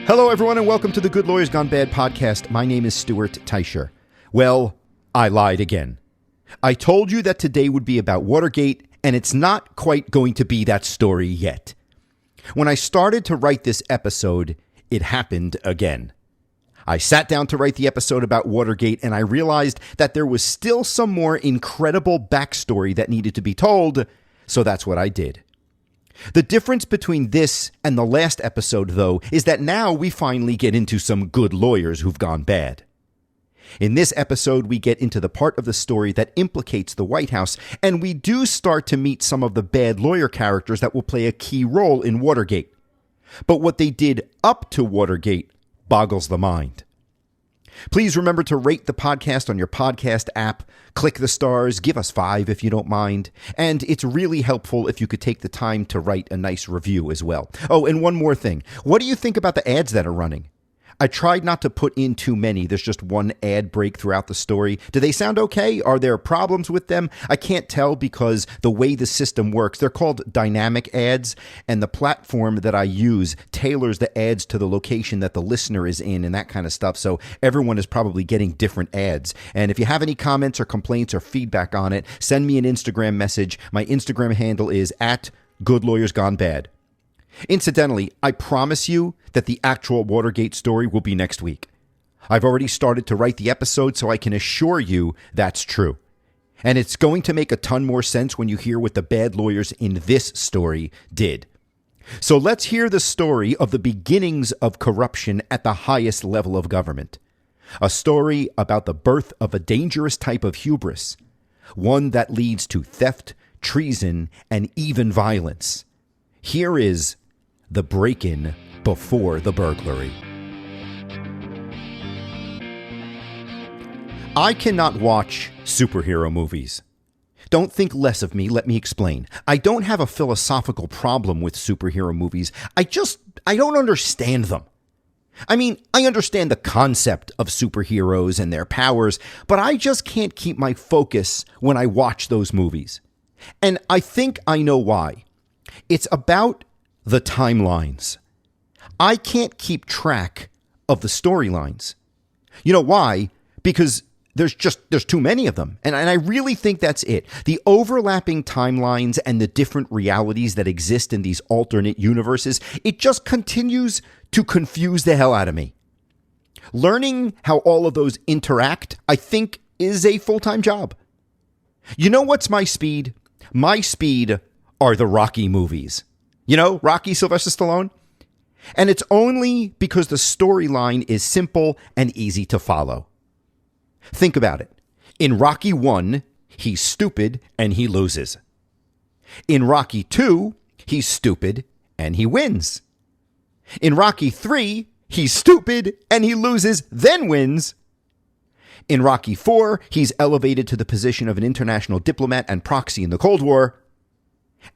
Hello, everyone, and welcome to the Good Lawyers Gone Bad podcast. My name is Stuart Teicher. Well, I lied again. I told you that today would be about Watergate, and it's not quite going to be that story yet. When I started to write this episode, it happened again. I sat down to write the episode about Watergate, and I realized that there was still some more incredible backstory that needed to be told, so that's what I did. The difference between this and the last episode, though, is that now we finally get into some good lawyers who've gone bad. In this episode, we get into the part of the story that implicates the White House, and we do start to meet some of the bad lawyer characters that will play a key role in Watergate. But what they did up to Watergate boggles the mind. Please remember to rate the podcast on your podcast app, click the stars, give us 5 if you don't mind, and it's really helpful if you could take the time to write a nice review as well. Oh, and one more thing. What do you think about the ads that are running? I tried not to put in too many. There's just one ad break throughout the story. Do they sound okay? Are there problems with them? I can't tell because the way the system works, they're called dynamic ads, and the platform that I use tailors the ads to the location that the listener is in and that kind of stuff. So everyone is probably getting different ads. And if you have any comments or complaints or feedback on it, send me an Instagram message. My Instagram handle is @GoodLawyersGoneBad. Incidentally, I promise you that the actual Watergate story will be next week. I've already started to write the episode, so I can assure you that's true. And it's going to make a ton more sense when you hear what the bad lawyers in this story did. So let's hear the story of the beginnings of corruption at the highest level of government. A story about the birth of a dangerous type of hubris, one that leads to theft, treason, and even violence. Here is the break-in before the burglary. I cannot watch superhero movies. Don't think less of me, let me explain. I don't have a philosophical problem with superhero movies. I don't understand them. I mean, I understand the concept of superheroes and their powers, but I just can't keep my focus when I watch those movies. And I think I know why. It's about the timelines. I can't keep track of the storylines. You know why? Because there's too many of them. And I really think that's it. The overlapping timelines and the different realities that exist in these alternate universes, it just continues to confuse the hell out of me. Learning how all of those interact, I think, is a full-time job. You know what's my speed? My speed are the Rocky movies. You know, Rocky, Sylvester Stallone? And it's only because the storyline is simple and easy to follow. Think about it. In Rocky 1, he's stupid and he loses. In Rocky 2, he's stupid and he wins. In Rocky 3, he's stupid and he loses, then wins. In Rocky 4, he's elevated to the position of an international diplomat and proxy in the Cold War.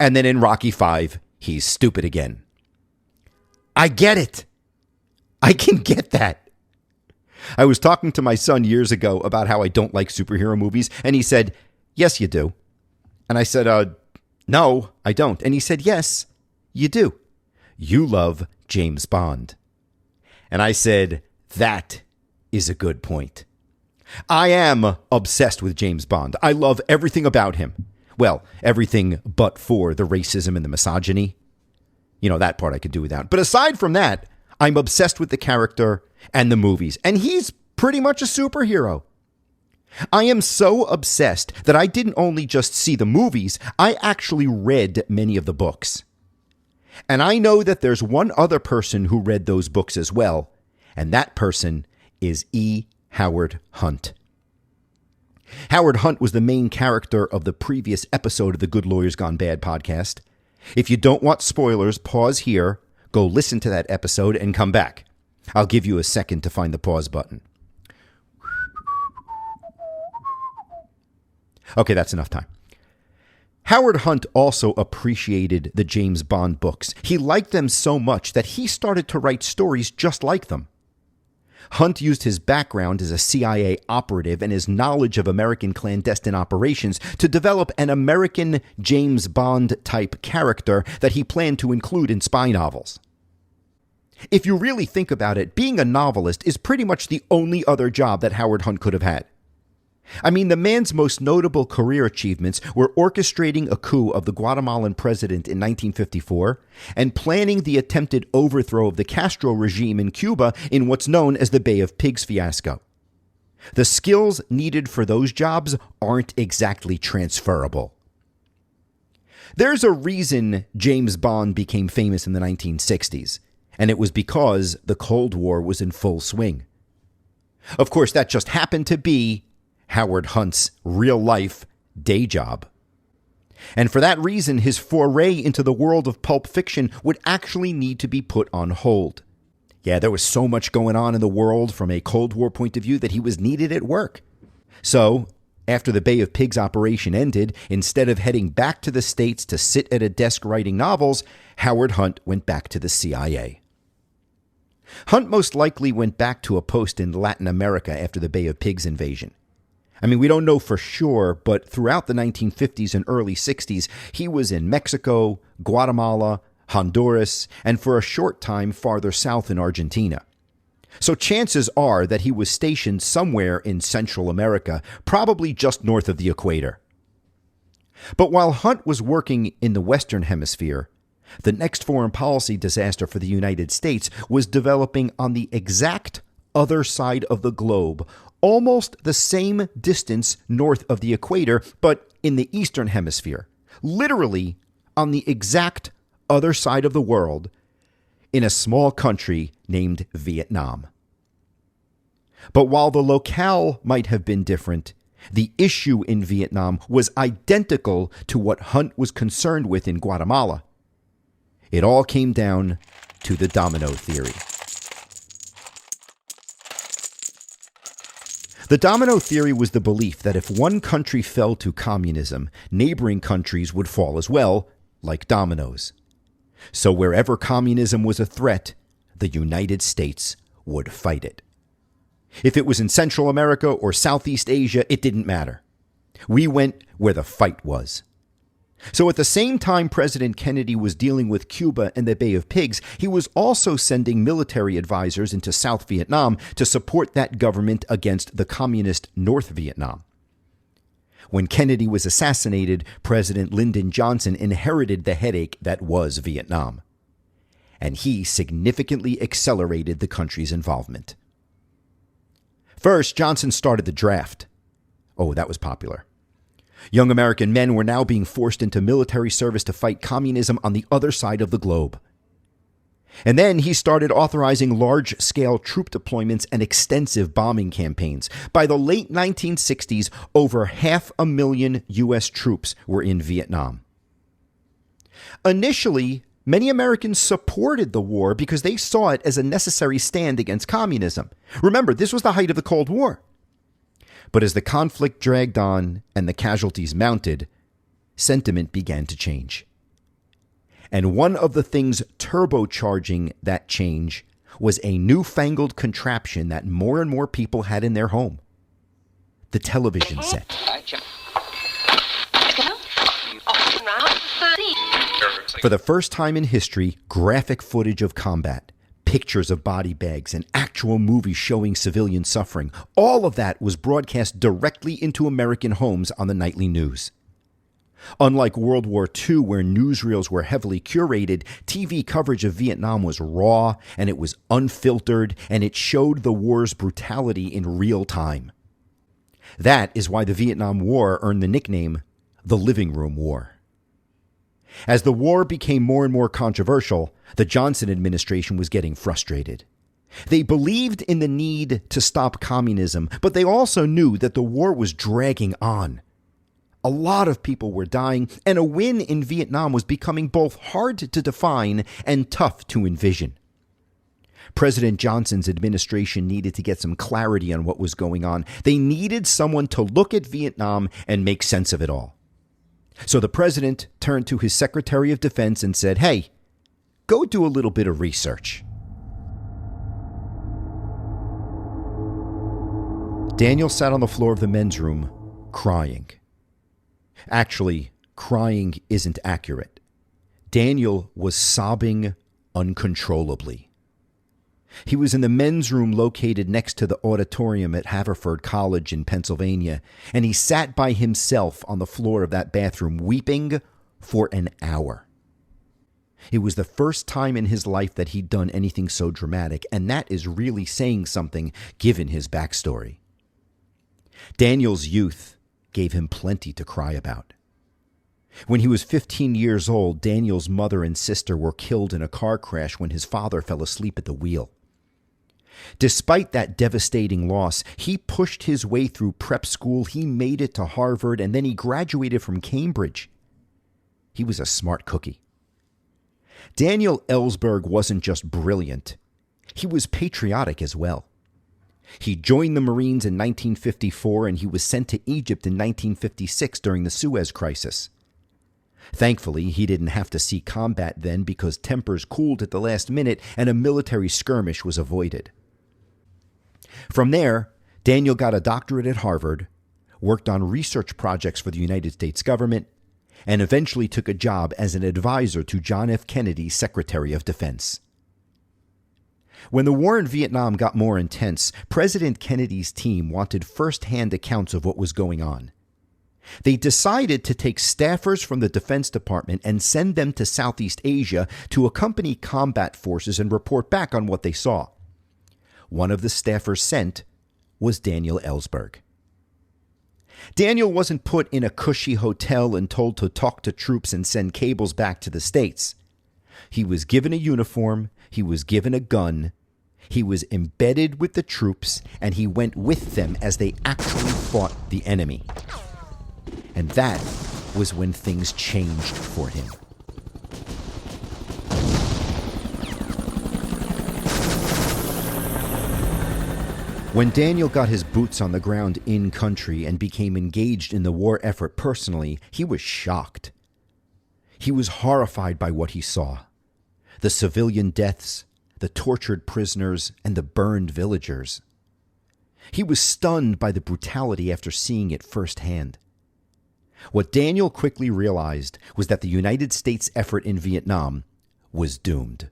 And then in Rocky 5, he's stupid again. I get it. I can get that. I was talking to my son years ago about how I don't like superhero movies, and he said, "Yes, you do." And I said, "No, I don't." And he said, "Yes, you do. You love James Bond." And I said, "That is a good point. I am obsessed with James Bond. I love everything about him. Well, everything but for the racism and the misogyny. You know, that part I could do without. But aside from that, I'm obsessed with the character and the movies. And he's pretty much a superhero. I am so obsessed that I didn't only just see the movies, I actually read many of the books. And I know that there's one other person who read those books as well, and that person is E. Howard Hunt. Howard Hunt was the main character of the previous episode of the Good Lawyers Gone Bad podcast. If you don't want spoilers, pause here, go listen to that episode, and come back. I'll give you a second to find the pause button. Okay, that's enough time. Howard Hunt also appreciated the James Bond books. He liked them so much that he started to write stories just like them. Hunt used his background as a CIA operative and his knowledge of American clandestine operations to develop an American James Bond-type character that he planned to include in spy novels. If you really think about it, being a novelist is pretty much the only other job that Howard Hunt could have had. I mean, the man's most notable career achievements were orchestrating a coup of the Guatemalan president in 1954 and planning the attempted overthrow of the Castro regime in Cuba in what's known as the Bay of Pigs fiasco. The skills needed for those jobs aren't exactly transferable. There's a reason James Bond became famous in the 1960s, and it was because the Cold War was in full swing. Of course, that just happened to be Howard Hunt's real-life day job. And for that reason, his foray into the world of pulp fiction would actually need to be put on hold. Yeah, there was so much going on in the world from a Cold War point of view that he was needed at work. So, after the Bay of Pigs operation ended, instead of heading back to the States to sit at a desk writing novels, Howard Hunt went back to the CIA. Hunt most likely went back to a post in Latin America after the Bay of Pigs invasion. I mean, we don't know for sure, but throughout the 1950s and early 60s, he was in Mexico, Guatemala, Honduras, and for a short time farther south in Argentina. So chances are that he was stationed somewhere in Central America, probably just north of the equator. But while Hunt was working in the Western Hemisphere, the next foreign policy disaster for the United States was developing on the exact other side of the globe, almost the same distance north of the equator, but in the Eastern Hemisphere, literally on the exact other side of the world, in a small country named Vietnam. But while the locale might have been different, the issue in Vietnam was identical to what Hunt was concerned with in Guatemala. It all came down to the domino theory. The domino theory was the belief that if one country fell to communism, neighboring countries would fall as well, like dominoes. So wherever communism was a threat, the United States would fight it. If it was in Central America or Southeast Asia, it didn't matter. We went where the fight was. So at the same time President Kennedy was dealing with Cuba and the Bay of Pigs, he was also sending military advisors into South Vietnam to support that government against the communist North Vietnam. When Kennedy was assassinated, President Lyndon Johnson inherited the headache that was Vietnam. And he significantly accelerated the country's involvement. First, Johnson started the draft. Oh, that was popular. Young American men were now being forced into military service to fight communism on the other side of the globe. And then he started authorizing large-scale troop deployments and extensive bombing campaigns. By the late 1960s, over 500,000 U.S. troops were in Vietnam. Initially, many Americans supported the war because they saw it as a necessary stand against communism. Remember, this was the height of the Cold War. But as the conflict dragged on and the casualties mounted, sentiment began to change. And one of the things turbocharging that change was a newfangled contraption that more and more people had in their home: the television set. For the first time in history, graphic footage of combat, pictures of body bags, and actual movies showing civilian suffering, all of that was broadcast directly into American homes on the nightly news. Unlike World War II, where newsreels were heavily curated, TV coverage of Vietnam was raw, and it was unfiltered, and it showed the war's brutality in real time. That is why the Vietnam War earned the nickname the Living Room War. As the war became more and more controversial, the Johnson administration was getting frustrated. They believed in the need to stop communism, but they also knew that the war was dragging on. A lot of people were dying, and a win in Vietnam was becoming both hard to define and tough to envision. President Johnson's administration needed to get some clarity on what was going on. They needed someone to look at Vietnam and make sense of it all. So the president turned to his Secretary of Defense and said, "Hey, go do a little bit of research." Daniel sat on the floor of the men's room, crying. Actually, crying isn't accurate. Daniel was sobbing uncontrollably. He was in the men's room located next to the auditorium at Haverford College in Pennsylvania, and he sat by himself on the floor of that bathroom weeping for an hour. It was the first time in his life that he'd done anything so dramatic, and that is really saying something given his backstory. Daniel's youth gave him plenty to cry about. When he was 15 years old, Daniel's mother and sister were killed in a car crash when his father fell asleep at the wheel. Despite that devastating loss, he pushed his way through prep school, he made it to Harvard, and then he graduated from Cambridge. He was a smart cookie. Daniel Ellsberg wasn't just brilliant, he was patriotic as well. He joined the Marines in 1954, and he was sent to Egypt in 1956 during the Suez Crisis. Thankfully, he didn't have to see combat then because tempers cooled at the last minute and a military skirmish was avoided. From there, Daniel got a doctorate at Harvard, worked on research projects for the United States government, and eventually took a job as an advisor to John F. Kennedy's Secretary of Defense. When the war in Vietnam got more intense, President Kennedy's team wanted first-hand accounts of what was going on. They decided to take staffers from the Defense Department and send them to Southeast Asia to accompany combat forces and report back on what they saw. One of the staffers sent was Daniel Ellsberg. Daniel wasn't put in a cushy hotel and told to talk to troops and send cables back to the States. He was given a uniform, he was given a gun, he was embedded with the troops, and he went with them as they actually fought the enemy. And that was when things changed for him. When Daniel got his boots on the ground in country and became engaged in the war effort personally, he was shocked. He was horrified by what he saw. The civilian deaths, the tortured prisoners, and the burned villagers. He was stunned by the brutality after seeing it firsthand. What Daniel quickly realized was that the United States effort in Vietnam was doomed.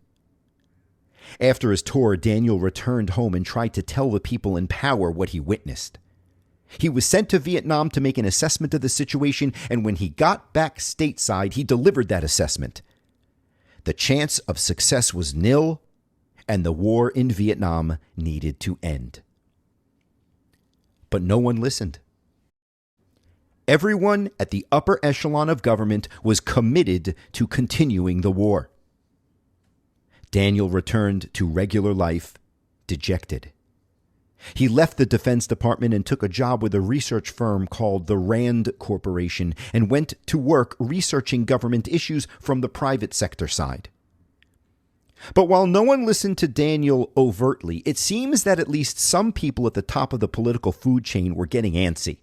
After his tour, Daniel returned home and tried to tell the people in power what he witnessed. He was sent to Vietnam to make an assessment of the situation, and when he got back stateside, he delivered that assessment. The chance of success was nil, and the war in Vietnam needed to end. But no one listened. Everyone at the upper echelon of government was committed to continuing the war. Daniel returned to regular life, dejected. He left the Defense Department and took a job with a research firm called the Rand Corporation and went to work researching government issues from the private sector side. But while no one listened to Daniel overtly, it seems that at least some people at the top of the political food chain were getting antsy.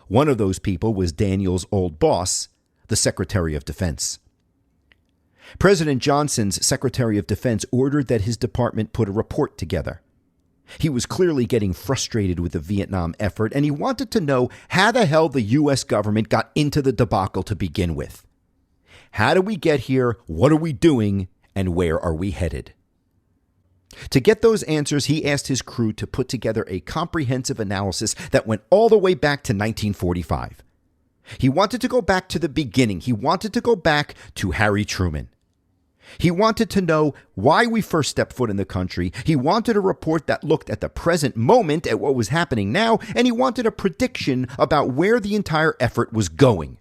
One of those people was Daniel's old boss, the Secretary of Defense. President Johnson's Secretary of Defense ordered that his department put a report together. He was clearly getting frustrated with the Vietnam effort, and he wanted to know how the hell the U.S. government got into the debacle to begin with. How do we get here? What are we doing? And where are we headed? To get those answers, he asked his crew to put together a comprehensive analysis that went all the way back to 1945. He wanted to go back to the beginning. He wanted to go back to Harry Truman. He wanted to know why we first stepped foot in the country. He wanted a report that looked at the present moment, at what was happening now, and he wanted a prediction about where the entire effort was going.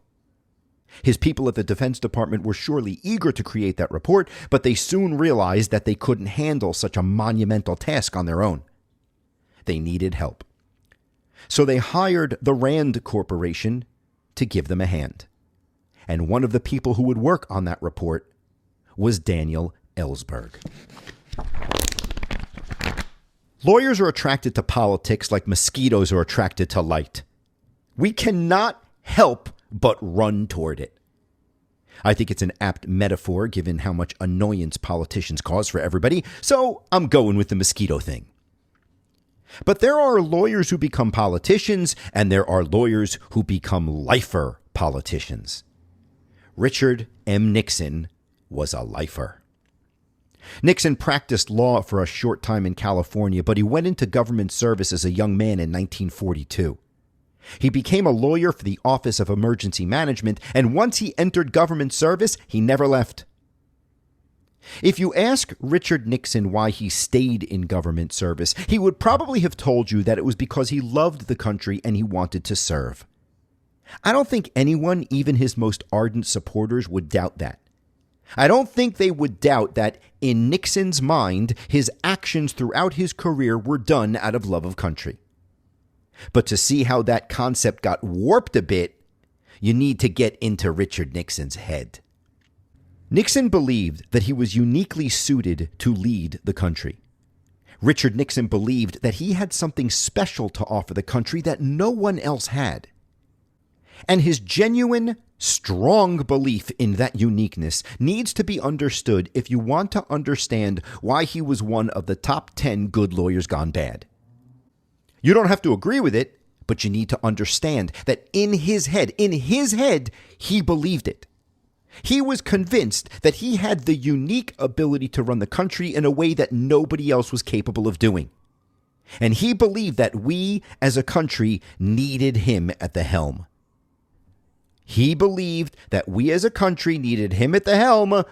His people at the Defense Department were surely eager to create that report, but they soon realized that they couldn't handle such a monumental task on their own. They needed help. So they hired the Rand Corporation to give them a hand. And one of the people who would work on that report was Daniel Ellsberg. Lawyers are attracted to politics like mosquitoes are attracted to light. We cannot help but run toward it. I think it's an apt metaphor given how much annoyance politicians cause for everybody, so I'm going with the mosquito thing. But there are lawyers who become politicians, and there are lawyers who become lifer politicians. Richard M. Nixon was a lifer. Nixon practiced law for a short time in California, but he went into government service as a young man in 1942. He became a lawyer for the Office of Emergency Management, and once he entered government service, he never left. If you ask Richard Nixon why he stayed in government service, he would probably have told you that it was because he loved the country and he wanted to serve. I don't think anyone, even his most ardent supporters, would doubt that. I don't think they would doubt that, in Nixon's mind, his actions throughout his career were done out of love of country. But to see how that concept got warped a bit, you need to get into Richard Nixon's head. Nixon believed that he was uniquely suited to lead the country. Richard Nixon believed that he had something special to offer the country that no one else had. And his genuine, strong belief in that uniqueness needs to be understood if you want to understand why he was one of the top 10 good lawyers gone bad. You don't have to agree with it, but you need to understand that in his head, he believed it. He was convinced that he had the unique ability to run the country in a way that nobody else was capable of doing. And he believed that we, as a country, needed him at the helm. He believed that we as a country needed him at the helm,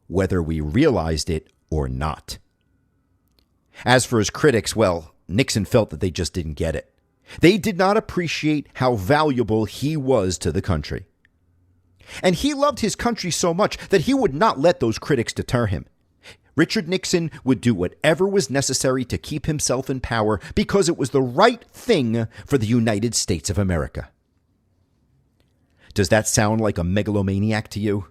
whether we realized it or not. As for his critics, well, Nixon felt that they just didn't get it. They did not appreciate how valuable he was to the country. And he loved his country so much that he would not let those critics deter him. Richard Nixon would do whatever was necessary to keep himself in power because it was the right thing for the United States of America. Does that sound like a megalomaniac to you?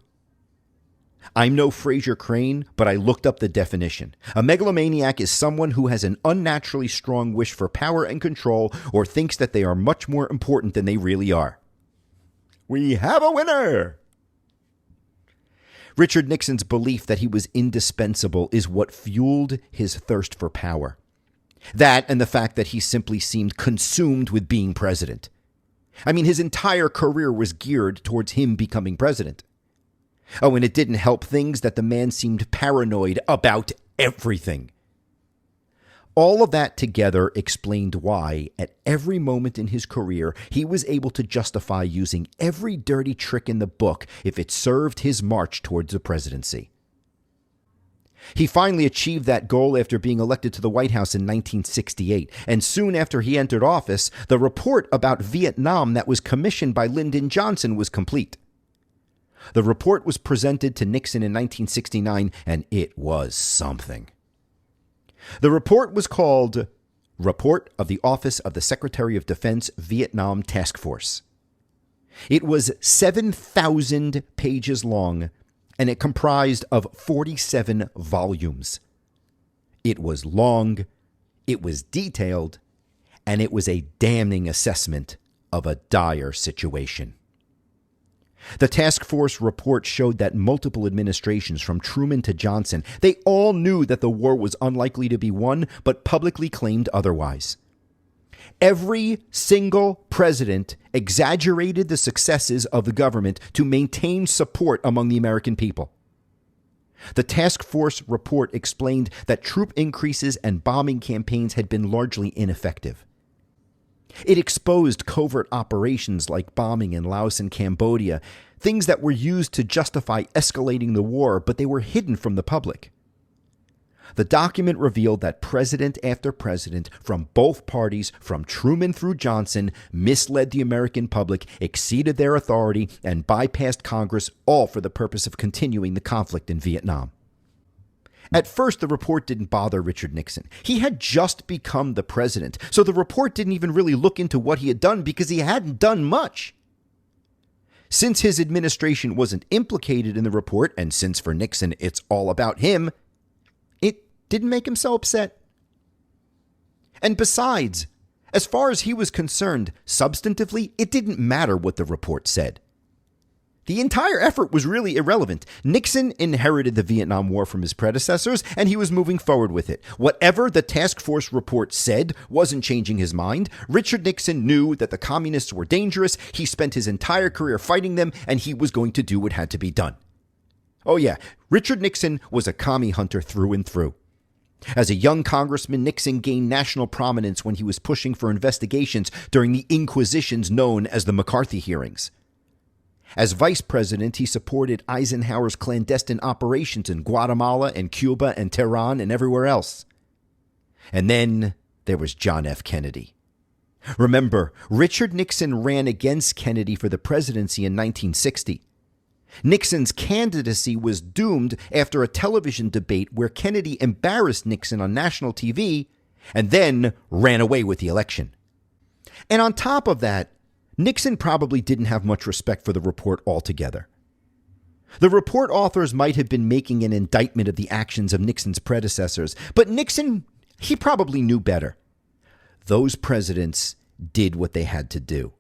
I'm no Fraser Crane, but I looked up the definition. A megalomaniac is someone who has an unnaturally strong wish for power and control or thinks that they are much more important than they really are. We have a winner! Richard Nixon's belief that he was indispensable is what fueled his thirst for power. That and the fact that he simply seemed consumed with being president. I mean, his entire career was geared towards him becoming president. Oh, and it didn't help things that the man seemed paranoid about everything. All of that together explained why, at every moment in his career, he was able to justify using every dirty trick in the book if it served his march towards the presidency. He finally achieved that goal after being elected to the White House in 1968, and soon after he entered office, the report about Vietnam that was commissioned by Lyndon Johnson was complete. The report was presented to Nixon in 1969, and it was something. The report was called Report of the Office of the Secretary of Defense Vietnam Task Force. It was 7,000 pages long, and it comprised of 47 volumes. It was long, it was detailed, and it was a damning assessment of a dire situation. The task force report showed that multiple administrations, from Truman to Johnson, they all knew that the war was unlikely to be won, but publicly claimed otherwise. Every single president exaggerated the successes of the government to maintain support among the American people. The task force report explained that troop increases and bombing campaigns had been largely ineffective. It exposed covert operations like bombing in Laos and Cambodia, things that were used to justify escalating the war, but they were hidden from the public. The document revealed that president after president from both parties, from Truman through Johnson, misled the American public, exceeded their authority, and bypassed Congress, all for the purpose of continuing the conflict in Vietnam. At first, the report didn't bother Richard Nixon. He had just become the president, so the report didn't even really look into what he had done because he hadn't done much. Since his administration wasn't implicated in the report, and since for Nixon it's all about him, it didn't make him so upset. And besides, as far as he was concerned, substantively, it didn't matter what the report said. The entire effort was really irrelevant. Nixon inherited the Vietnam War from his predecessors, and he was moving forward with it. Whatever the task force report said wasn't changing his mind. Richard Nixon knew that the communists were dangerous. He spent his entire career fighting them, and he was going to do what had to be done. Oh yeah, Richard Nixon was a commie hunter through and through. As a young congressman, Nixon gained national prominence when he was pushing for investigations during the inquisitions known as the McCarthy hearings. As vice president, he supported Eisenhower's clandestine operations in Guatemala and Cuba and Tehran and everywhere else. And then there was John F. Kennedy. Remember, Richard Nixon ran against Kennedy for the presidency in 1960. Nixon's candidacy was doomed after a television debate where Kennedy embarrassed Nixon on national TV and then ran away with the election. And on top of that, Nixon probably didn't have much respect for the report altogether. The report authors might have been making an indictment of the actions of Nixon's predecessors, but Nixon, he probably knew better. Those presidents did what they had to do.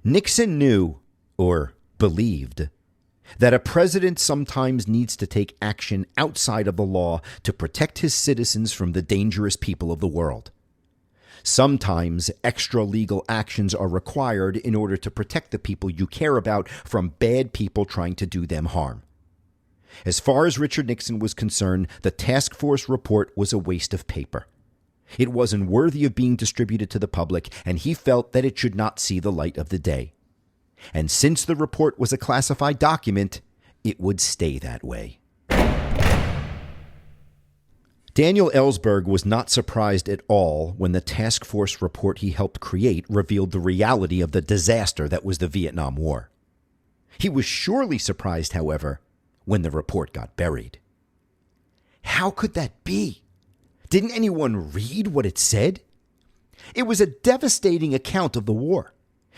Nixon knew, or believed, that a president sometimes needs to take action outside of the law to protect his citizens from the dangerous people of the world. Sometimes extra-legal actions are required in order to protect the people you care about from bad people trying to do them harm. As far as Richard Nixon was concerned, the task force report was a waste of paper. It wasn't worthy of being distributed to the public, and he felt that it should not see the light of the day. And since the report was a classified document, it would stay that way. Daniel Ellsberg was not surprised at all when the task force report he helped create revealed the reality of the disaster that was the Vietnam War. He was surely surprised, however, when the report got buried. How could that be? Didn't anyone read what it said? It was a devastating account of the war.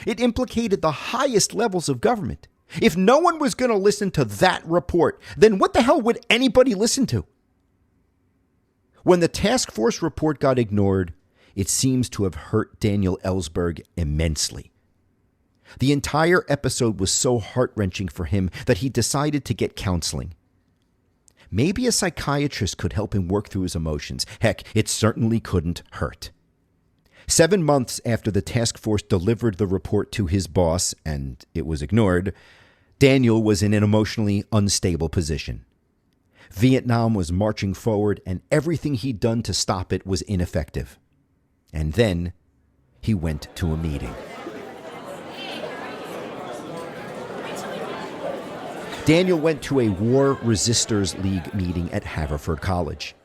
It implicated the highest levels of government. If no one was going to listen to that report, then what the hell would anybody listen to? When the task force report got ignored, it seems to have hurt Daniel Ellsberg immensely. The entire episode was so heart-wrenching for him that he decided to get counseling. Maybe a psychiatrist could help him work through his emotions. Heck, it certainly couldn't hurt. 7 months after the task force delivered the report to his boss, and it was ignored, Daniel was in an emotionally unstable position. Vietnam was marching forward, and everything he'd done to stop it was ineffective. And then he went to a meeting. Daniel went to a War Resisters League meeting at Haverford College.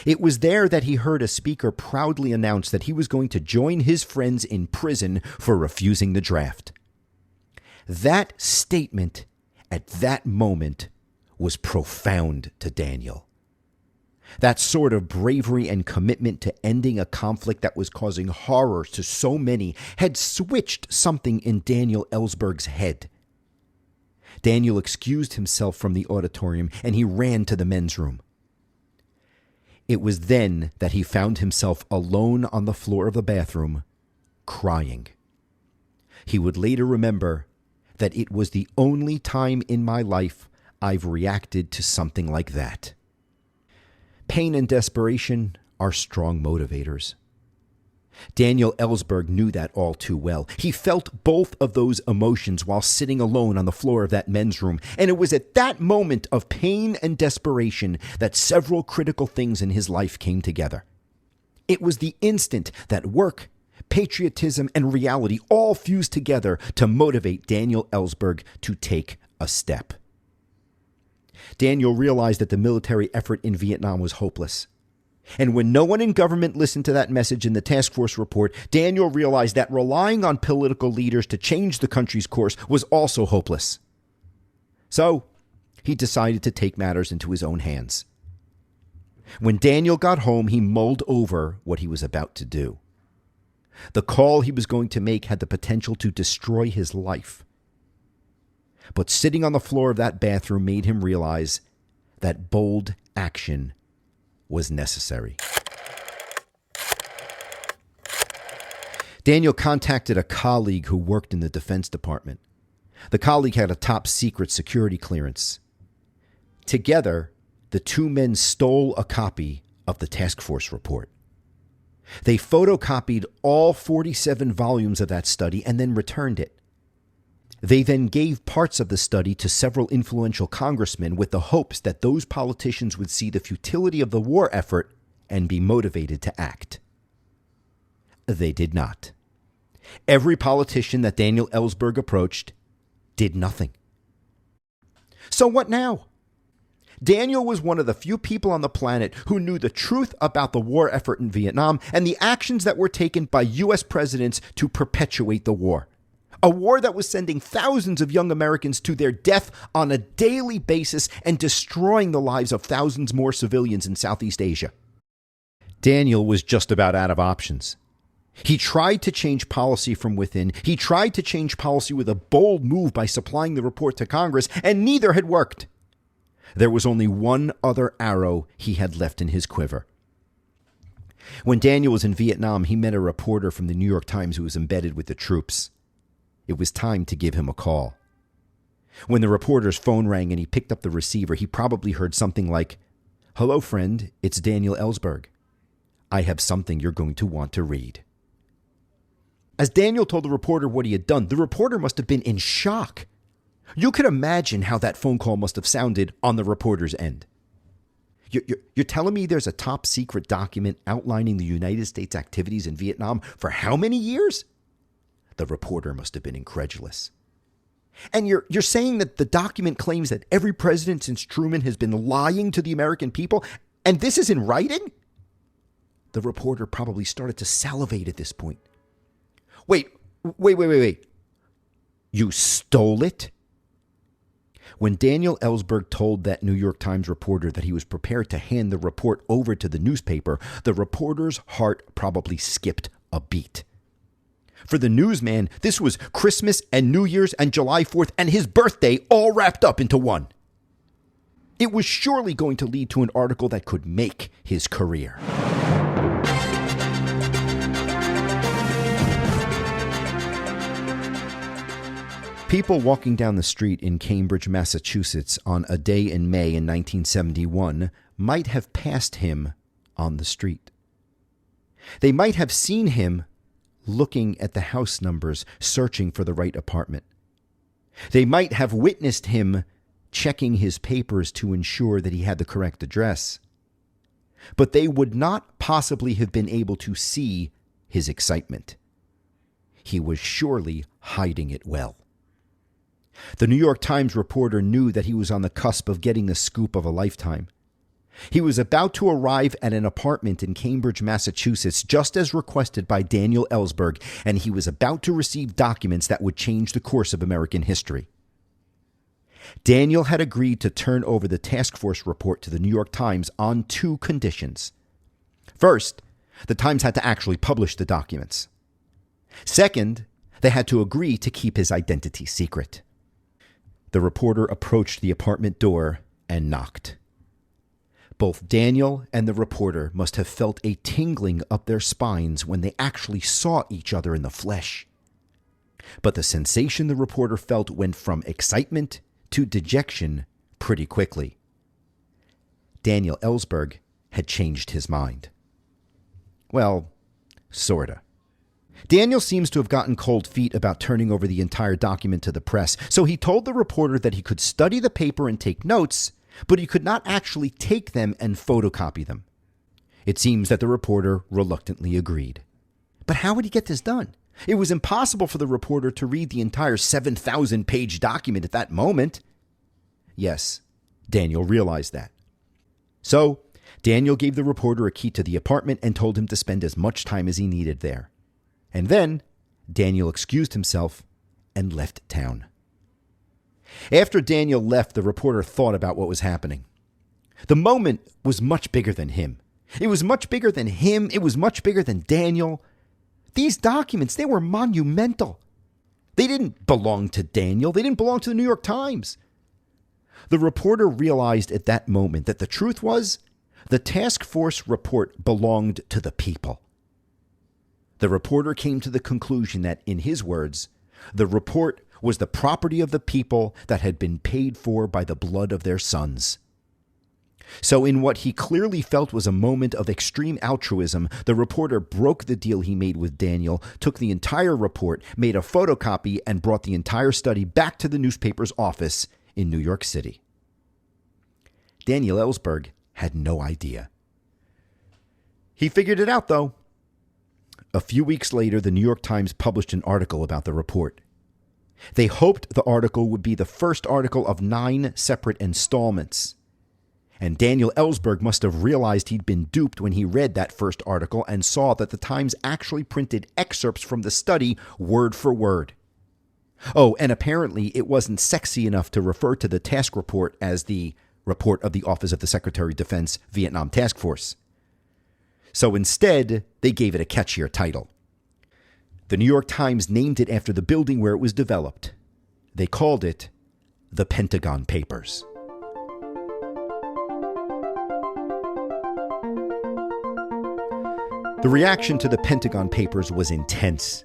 It was there that he heard a speaker proudly announce that he was going to join his friends in prison for refusing the draft. That statement at that moment was profound to Daniel. That sort of bravery and commitment to ending a conflict that was causing horror to so many had switched something in Daniel Ellsberg's head. Daniel excused himself from the auditorium and he ran to the men's room. It was then that he found himself alone on the floor of the bathroom, crying. He would later remember that it was the only time in my life I've reacted to something like that. Pain and desperation are strong motivators. Daniel Ellsberg knew that all too well. He felt both of those emotions while sitting alone on the floor of that men's room, and it was at that moment of pain and desperation that several critical things in his life came together. It was the instant that work, patriotism, and reality all fused together to motivate Daniel Ellsberg to take a step. Daniel realized that the military effort in Vietnam was hopeless. And when no one in government listened to that message in the task force report, Daniel realized that relying on political leaders to change the country's course was also hopeless. So, he decided to take matters into his own hands. When Daniel got home, he mulled over what he was about to do. The call he was going to make had the potential to destroy his life. But sitting on the floor of that bathroom made him realize that bold action was necessary. Daniel contacted a colleague who worked in the Defense Department. The colleague had a top-secret security clearance. Together, the two men stole a copy of the task force report. They photocopied all 47 volumes of that study and then returned it. They then gave parts of the study to several influential congressmen with the hopes that those politicians would see the futility of the war effort and be motivated to act. They did not. Every politician that Daniel Ellsberg approached did nothing. So what now? Daniel was one of the few people on the planet who knew the truth about the war effort in Vietnam and the actions that were taken by U.S. presidents to perpetuate the war. A war that was sending thousands of young Americans to their death on a daily basis and destroying the lives of thousands more civilians in Southeast Asia. Daniel was just about out of options. He tried to change policy from within. He tried to change policy with a bold move by supplying the report to Congress, and neither had worked. There was only one other arrow he had left in his quiver. When Daniel was in Vietnam, he met a reporter from the New York Times who was embedded with the troops. It was time to give him a call. When the reporter's phone rang and he picked up the receiver, he probably heard something like, "Hello, friend, it's Daniel Ellsberg. I have something you're going to want to read." As Daniel told the reporter what he had done, the reporter must have been in shock. You could imagine how that phone call must have sounded on the reporter's end. You're telling me there's a top secret document outlining the United States activities in Vietnam for how many years? The reporter must have been incredulous. And you're saying that the document claims that every president since Truman has been lying to the American people, and this is in writing? The reporter probably started to salivate at this point. Wait. You stole it? When Daniel Ellsberg told that New York Times reporter that he was prepared to hand the report over to the newspaper, the reporter's heart probably skipped a beat. For the newsman, this was Christmas and New Year's and July 4th and his birthday all wrapped up into one. It was surely going to lead to an article that could make his career. People walking down the street in Cambridge, Massachusetts on a day in May in 1971 might have passed him on the street. They might have seen him looking at the house numbers, searching for the right apartment. They might have witnessed him checking his papers to ensure that he had the correct address. But they would not possibly have been able to see his excitement. He was surely hiding it well. The New York Times reporter knew that he was on the cusp of getting the scoop of a lifetime. He was about to arrive at an apartment in Cambridge, Massachusetts, just as requested by Daniel Ellsberg, and he was about to receive documents that would change the course of American history. Daniel had agreed to turn over the task force report to the New York Times on two conditions. First, the Times had to actually publish the documents. Second, they had to agree to keep his identity secret. The reporter approached the apartment door and knocked. Both Daniel and the reporter must have felt a tingling up their spines when they actually saw each other in the flesh. But the sensation the reporter felt went from excitement to dejection pretty quickly. Daniel Ellsberg had changed his mind. Well, sorta. Daniel seems to have gotten cold feet about turning over the entire document to the press, so he told the reporter that he could study the paper and take notes, but he could not actually take them and photocopy them. It seems that the reporter reluctantly agreed. But how would he get this done? It was impossible for the reporter to read the entire 7,000-page document at that moment. Yes, Daniel realized that. So, Daniel gave the reporter a key to the apartment and told him to spend as much time as he needed there. And then, Daniel excused himself and left town. After Daniel left, the reporter thought about what was happening. The moment was much bigger than him. It was much bigger than him. It was much bigger than Daniel. These documents, they were monumental. They didn't belong to Daniel. They didn't belong to the New York Times. The reporter realized at that moment that the truth was, the task force report belonged to the people. The reporter came to the conclusion that, in his words, the report was the property of the people that had been paid for by the blood of their sons. So in what he clearly felt was a moment of extreme altruism, the reporter broke the deal he made with Daniel, took the entire report, made a photocopy, and brought the entire study back to the newspaper's office in New York City. Daniel Ellsberg had no idea. He figured it out, though. A few weeks later, the New York Times published an article about the report. They hoped the article would be the first article of 9 separate installments. And Daniel Ellsberg must have realized he'd been duped when he read that first article and saw that the Times actually printed excerpts from the study word for word. Oh, and apparently it wasn't sexy enough to refer to the task report as the report of the Office of the Secretary of Defense Vietnam Task Force. So instead, they gave it a catchier title. The New York Times named it after the building where it was developed. They called it the Pentagon Papers. The reaction to the Pentagon Papers was intense.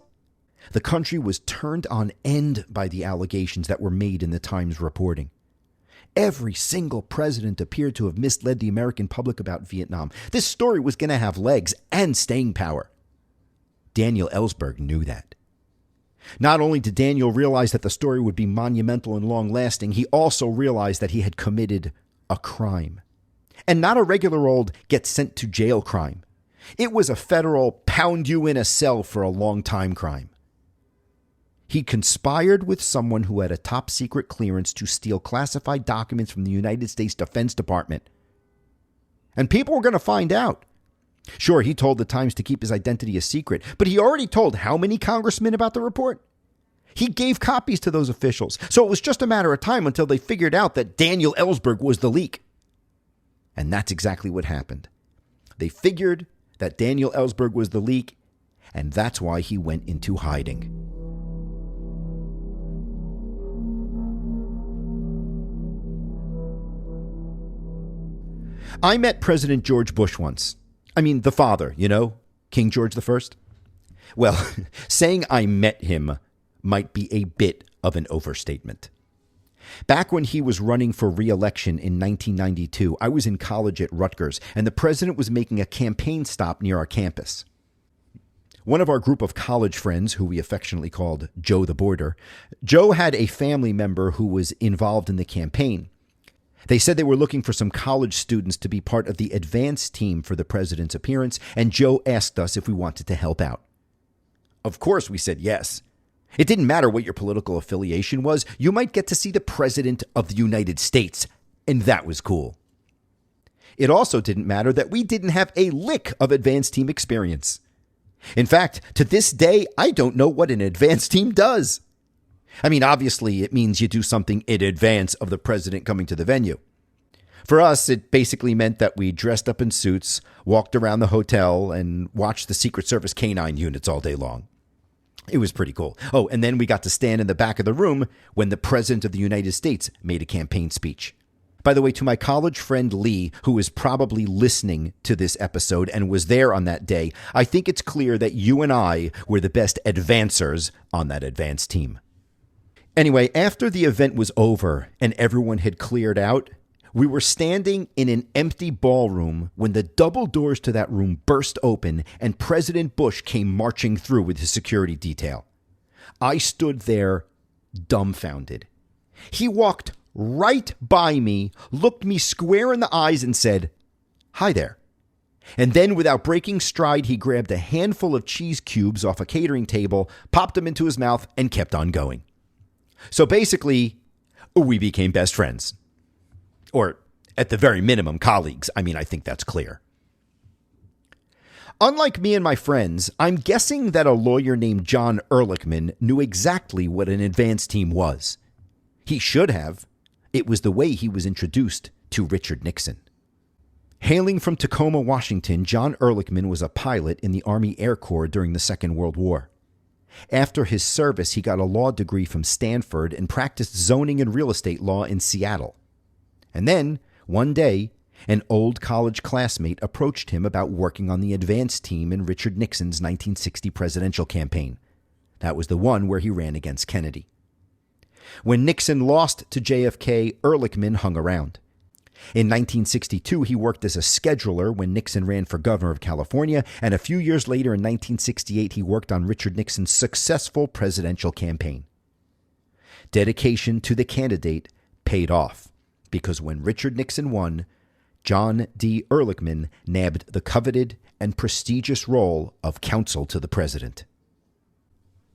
The country was turned on end by the allegations that were made in the Times reporting. Every single president appeared to have misled the American public about Vietnam. This story was going to have legs and staying power. Daniel Ellsberg knew that. Not only did Daniel realize that the story would be monumental and long-lasting, he also realized that he had committed a crime. And not a regular old get-sent-to-jail crime. It was a federal pound-you-in-a-cell-for-a-long-time crime. He conspired with someone who had a top-secret clearance to steal classified documents from the United States Defense Department. And people were going to find out. Sure, he told the Times to keep his identity a secret, but he already told how many congressmen about the report? He gave copies to those officials, so it was just a matter of time until they figured out that Daniel Ellsberg was the leak. And that's exactly what happened. They figured that Daniel Ellsberg was the leak, and that's why he went into hiding. I met President George Bush once. I mean, the father, you know, King George I. Well, saying I met him might be a bit of an overstatement. Back when he was running for re-election in 1992, I was in college at Rutgers, and the president was making a campaign stop near our campus. One of our group of college friends, who we affectionately called Joe the Boarder, Joe had a family member who was involved in the campaign. They said they were looking for some college students to be part of the advance team for the president's appearance, and Joe asked us if we wanted to help out. Of course, we said yes. It didn't matter what your political affiliation was. You might get to see the President of the United States, and that was cool. It also didn't matter that we didn't have a lick of advance team experience. In fact, to this day, I don't know what an advance team does. I mean, obviously, it means you do something in advance of the president coming to the venue. For us, it basically meant that we dressed up in suits, walked around the hotel, and watched the Secret Service canine units all day long. It was pretty cool. Oh, and then we got to stand in the back of the room when the President of the United States made a campaign speech. By the way, to my college friend Lee, who is probably listening to this episode and was there on that day, I think it's clear that you and I were the best advancers on that advance team. Anyway, after the event was over and everyone had cleared out, we were standing in an empty ballroom when the double doors to that room burst open and President Bush came marching through with his security detail. I stood there dumbfounded. He walked right by me, looked me square in the eyes and said, "Hi there." And then without breaking stride, he grabbed a handful of cheese cubes off a catering table, popped them into his mouth, and kept on going. So basically, we became best friends. Or, at the very minimum, colleagues. I mean, I think that's clear. Unlike me and my friends, I'm guessing that a lawyer named John Ehrlichman knew exactly what an advance team was. He should have. It was the way he was introduced to Richard Nixon. Hailing from Tacoma, Washington, John Ehrlichman was a pilot in the Army Air Corps during the Second World War. After his service, he got a law degree from Stanford and practiced zoning and real estate law in Seattle. And then, one day, an old college classmate approached him about working on the advance team in Richard Nixon's 1960 presidential campaign. That was the one where he ran against Kennedy. When Nixon lost to JFK, Ehrlichman hung around. In 1962, he worked as a scheduler when Nixon ran for governor of California, and a few years later in 1968, he worked on Richard Nixon's successful presidential campaign. Dedication to the candidate paid off, because when Richard Nixon won, John D. Ehrlichman nabbed the coveted and prestigious role of counsel to the president.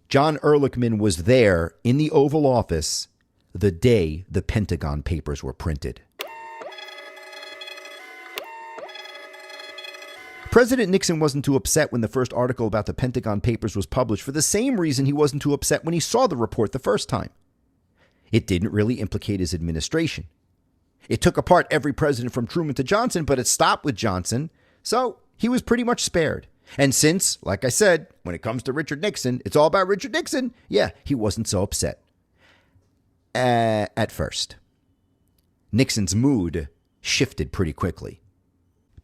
John Ehrlichman was there in the Oval Office the day the Pentagon Papers were printed. President Nixon wasn't too upset when the first article about the Pentagon Papers was published for the same reason he wasn't too upset when he saw the report the first time. It didn't really implicate his administration. It took apart every president from Truman to Johnson, but it stopped with Johnson, so he was pretty much spared. And since, like I said, when it comes to Richard Nixon, it's all about Richard Nixon, yeah, he wasn't so upset. At first. Nixon's mood shifted pretty quickly.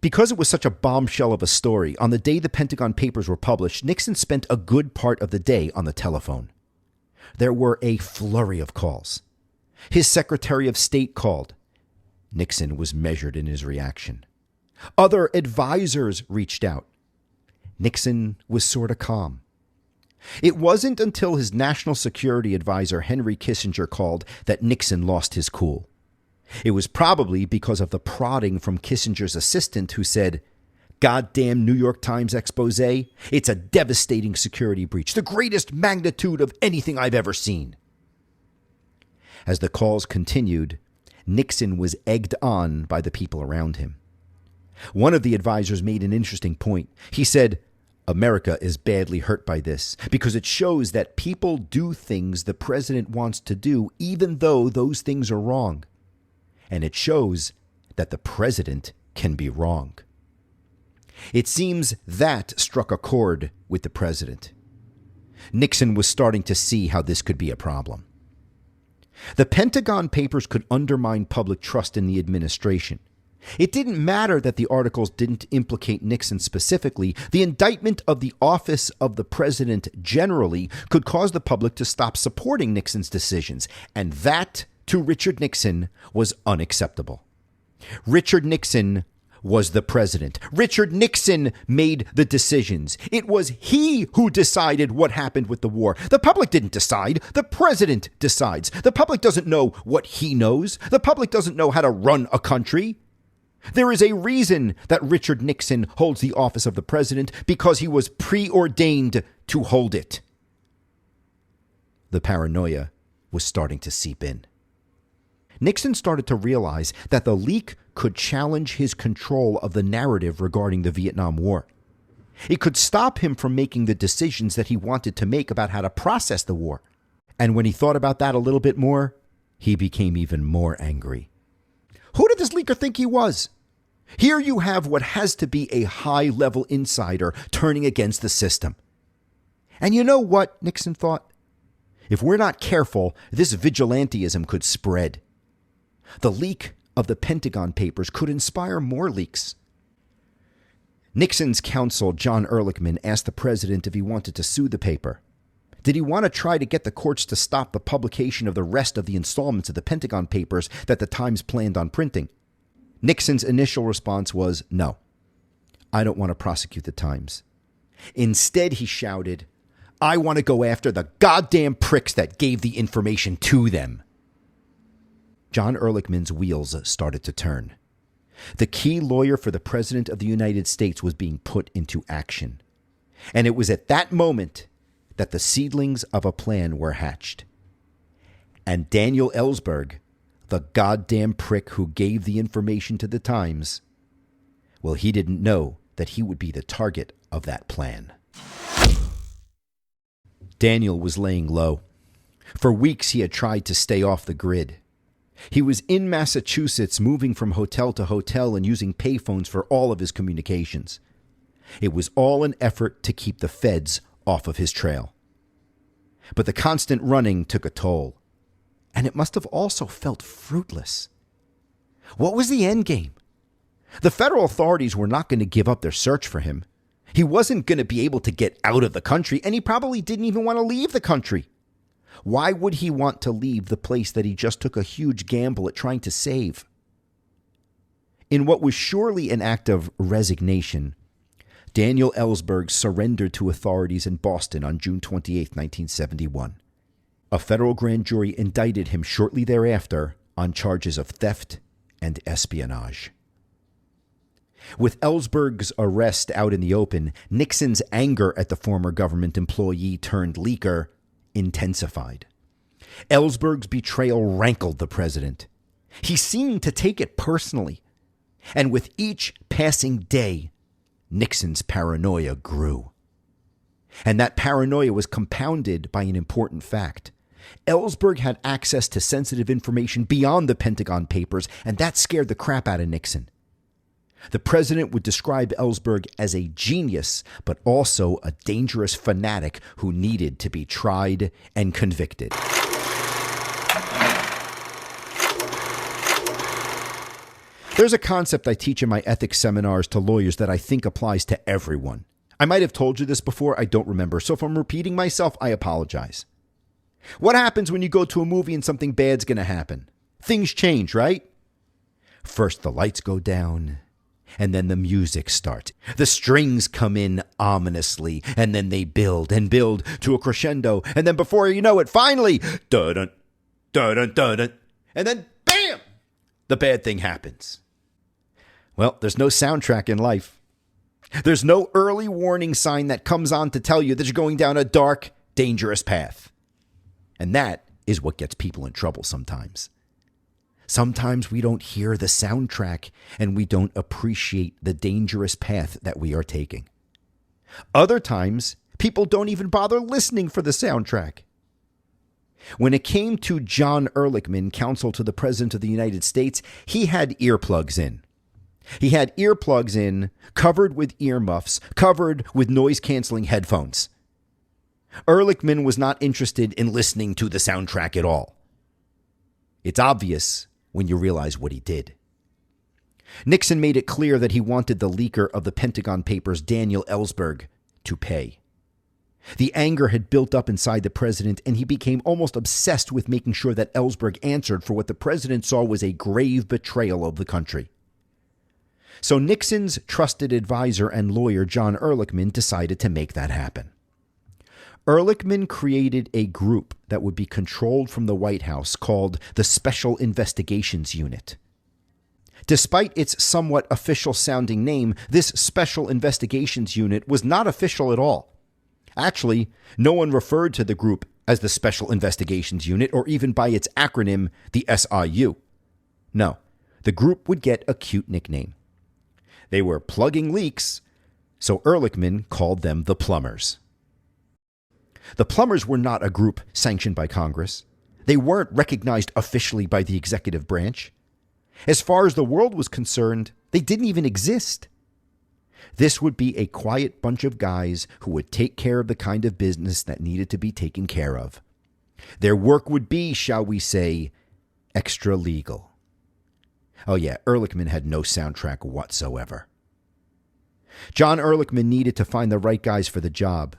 Because it was such a bombshell of a story, on the day the Pentagon Papers were published, Nixon spent a good part of the day on the telephone. There were a flurry of calls. His Secretary of State called. Nixon was measured in his reaction. Other advisors reached out. Nixon was sort of calm. It wasn't until his national security advisor, Henry Kissinger, called that Nixon lost his cool. It was probably because of the prodding from Kissinger's assistant who said, "Goddamn New York Times expose. It's a devastating security breach, the greatest magnitude of anything I've ever seen." As the calls continued, Nixon was egged on by the people around him. One of the advisors made an interesting point. He said, "America is badly hurt by this because it shows that people do things the president wants to do even though those things are wrong. And it shows that the president can be wrong." It seems that struck a chord with the president. Nixon was starting to see how this could be a problem. The Pentagon Papers could undermine public trust in the administration. It didn't matter that the articles didn't implicate Nixon specifically. The indictment of the office of the president generally could cause the public to stop supporting Nixon's decisions, and that, to Richard Nixon, was unacceptable. Richard Nixon was the president. Richard Nixon made the decisions. It was he who decided what happened with the war. The public didn't decide. The president decides. The public doesn't know what he knows. The public doesn't know how to run a country. There is a reason that Richard Nixon holds the office of the president, because he was preordained to hold it. The paranoia was starting to seep in. Nixon started to realize that the leak could challenge his control of the narrative regarding the Vietnam War. It could stop him from making the decisions that he wanted to make about how to process the war. And when he thought about that a little bit more, he became even more angry. Who did this leaker think he was? Here you have what has to be a high-level insider turning against the system. And you know what, Nixon thought? If we're not careful, this vigilantism could spread. The leak of the Pentagon Papers could inspire more leaks. Nixon's counsel, John Ehrlichman, asked the president if he wanted to sue the paper. Did he want to try to get the courts to stop the publication of the rest of the installments of the Pentagon Papers that the Times planned on printing? Nixon's initial response was, "No, I don't want to prosecute the Times." Instead, he shouted, "I want to go after the goddamn pricks that gave the information to them." John Ehrlichman's wheels started to turn. The key lawyer for the President of the United States was being put into action. And it was at that moment that the seedlings of a plan were hatched. And Daniel Ellsberg, the goddamn prick who gave the information to the Times, well, he didn't know that he would be the target of that plan. Daniel was laying low. For weeks he had tried to stay off the grid. He was in Massachusetts, moving from hotel to hotel and using payphones for all of his communications. It was all an effort to keep the feds off of his trail. But the constant running took a toll, and it must have also felt fruitless. What was the end game? The federal authorities were not going to give up their search for him. He wasn't going to be able to get out of the country, and he probably didn't even want to leave the country. Why would he want to leave the place that he just took a huge gamble at trying to save? In what was surely an act of resignation, Daniel Ellsberg surrendered to authorities in Boston on June 28, 1971. A federal grand jury indicted him shortly thereafter on charges of theft and espionage. With Ellsberg's arrest out in the open, Nixon's anger at the former government employee turned leaker intensified. Ellsberg's betrayal rankled the president. He seemed to take it personally. And with each passing day, Nixon's paranoia grew. And that paranoia was compounded by an important fact. Ellsberg had access to sensitive information beyond the Pentagon Papers, and that scared the crap out of Nixon. The president would describe Ellsberg as a genius, but also a dangerous fanatic who needed to be tried and convicted. There's a concept I teach in my ethics seminars to lawyers that I think applies to everyone. I might have told you this before, I don't remember, so if I'm repeating myself, I apologize. What happens when you go to a movie and something bad's going to happen? Things change, right? First the lights go down, and then the music starts. The strings come in ominously, and then they build and build to a crescendo, and then before you know it, finally, dun-dun, dun-dun, dun-dun, and then bam, the bad thing happens. Well, there's no soundtrack in life. There's no early warning sign that comes on to tell you that you're going down a dark, dangerous path. And that is what gets people in trouble sometimes. Sometimes we don't hear the soundtrack and we don't appreciate the dangerous path that we are taking. Other times, people don't even bother listening for the soundtrack. When it came to John Ehrlichman, counsel to the President of the United States, he had earplugs in. He had earplugs in, covered with earmuffs, covered with noise-canceling headphones. Ehrlichman was not interested in listening to the soundtrack at all. It's obvious when you realize what he did. Nixon made it clear that he wanted the leaker of the Pentagon Papers, Daniel Ellsberg, to pay. The anger had built up inside the president, and he became almost obsessed with making sure that Ellsberg answered for what the president saw was a grave betrayal of the country. So Nixon's trusted advisor and lawyer, John Ehrlichman, decided to make that happen. Ehrlichman created a group that would be controlled from the White House called the Special Investigations Unit. Despite its somewhat official-sounding name, this Special Investigations Unit was not official at all. Actually, no one referred to the group as the Special Investigations Unit or even by its acronym, the SIU. No, the group would get a cute nickname. They were plugging leaks, so Ehrlichman called them the Plumbers. The Plumbers were not a group sanctioned by Congress. They weren't recognized officially by the executive branch. As far as the world was concerned, they didn't even exist. This would be a quiet bunch of guys who would take care of the kind of business that needed to be taken care of. Their work would be, shall we say, extra legal. Oh yeah, Ehrlichman had no soundtrack whatsoever. John Ehrlichman needed to find the right guys for the job.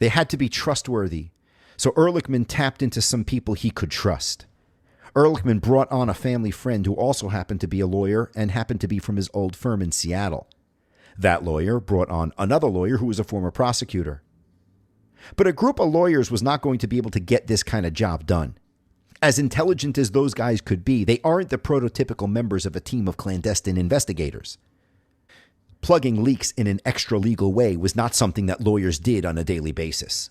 They had to be trustworthy, so Ehrlichman tapped into some people he could trust. Ehrlichman brought on a family friend who also happened to be a lawyer and happened to be from his old firm in Seattle. That lawyer brought on another lawyer who was a former prosecutor. But a group of lawyers was not going to be able to get this kind of job done. As intelligent as those guys could be, they aren't the prototypical members of a team of clandestine investigators. Plugging leaks in an extra-legal way was not something that lawyers did on a daily basis.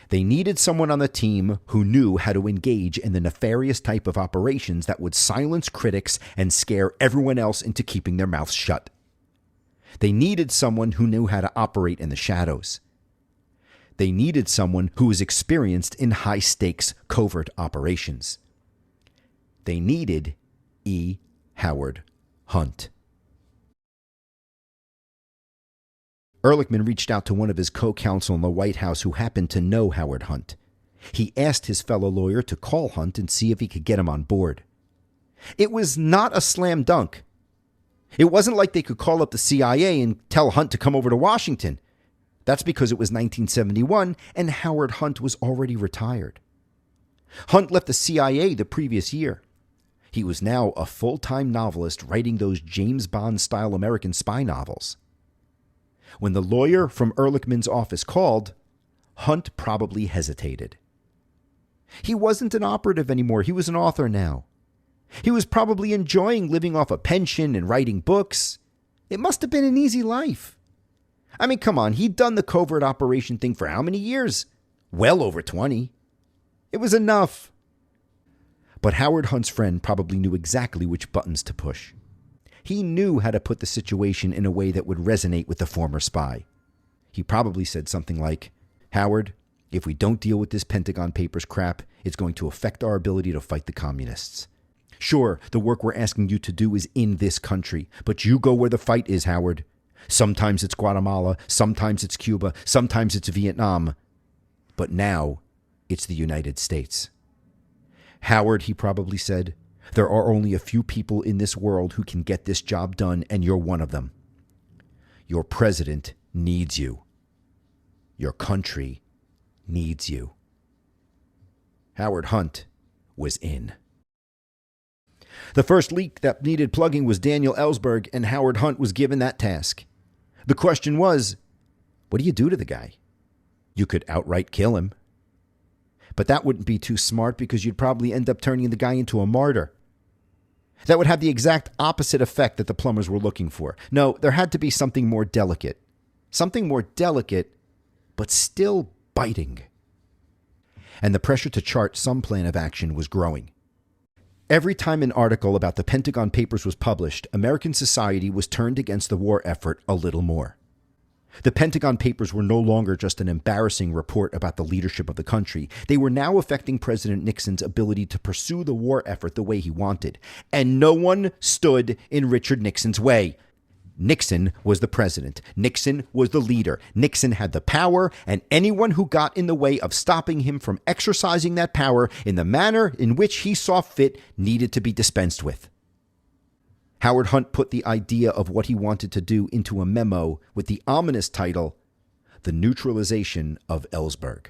They needed someone on the team who knew how to engage in the nefarious type of operations that would silence critics and scare everyone else into keeping their mouths shut. They needed someone who knew how to operate in the shadows. They needed someone who was experienced in high-stakes covert operations. They needed E. Howard Hunt. Ehrlichman reached out to one of his co-counsel in the White House who happened to know Howard Hunt. He asked his fellow lawyer to call Hunt and see if he could get him on board. It was not a slam dunk. It wasn't like they could call up the CIA and tell Hunt to come over to Washington. That's because it was 1971 and Howard Hunt was already retired. Hunt left the CIA the previous year. He was now a full-time novelist writing those James Bond-style American spy novels. When the lawyer from Ehrlichman's office called, Hunt probably hesitated. He wasn't an operative anymore. He was an author now. He was probably enjoying living off a pension and writing books. It must have been an easy life. I mean, come on, he'd done the covert operation thing for how many years? Well over 20. It was enough. But Howard Hunt's friend probably knew exactly which buttons to push. He knew how to put the situation in a way that would resonate with the former spy. He probably said something like, Howard, if we don't deal with this Pentagon Papers crap, it's going to affect our ability to fight the communists. Sure, the work we're asking you to do is in this country, but you go where the fight is, Howard. Sometimes it's Guatemala, sometimes it's Cuba, sometimes it's Vietnam. But now, it's the United States. Howard, he probably said, there are only a few people in this world who can get this job done, and you're one of them. Your president needs you. Your country needs you. Howard Hunt was in. The first leak that needed plugging was Daniel Ellsberg, and Howard Hunt was given that task. The question was, what do you do to the guy? You could outright kill him. But that wouldn't be too smart because you'd probably end up turning the guy into a martyr. That would have the exact opposite effect that the plumbers were looking for. No, there had to be something more delicate. Something more delicate, but still biting. And the pressure to chart some plan of action was growing. Every time an article about the Pentagon Papers was published, American society was turned against the war effort a little more. The Pentagon Papers were no longer just an embarrassing report about the leadership of the country. They were now affecting President Nixon's ability to pursue the war effort the way he wanted. And no one stood in Richard Nixon's way. Nixon was the president. Nixon was the leader. Nixon had the power, and anyone who got in the way of stopping him from exercising that power in the manner in which he saw fit needed to be dispensed with. Howard Hunt put the idea of what he wanted to do into a memo with the ominous title, The Neutralization of Ellsberg.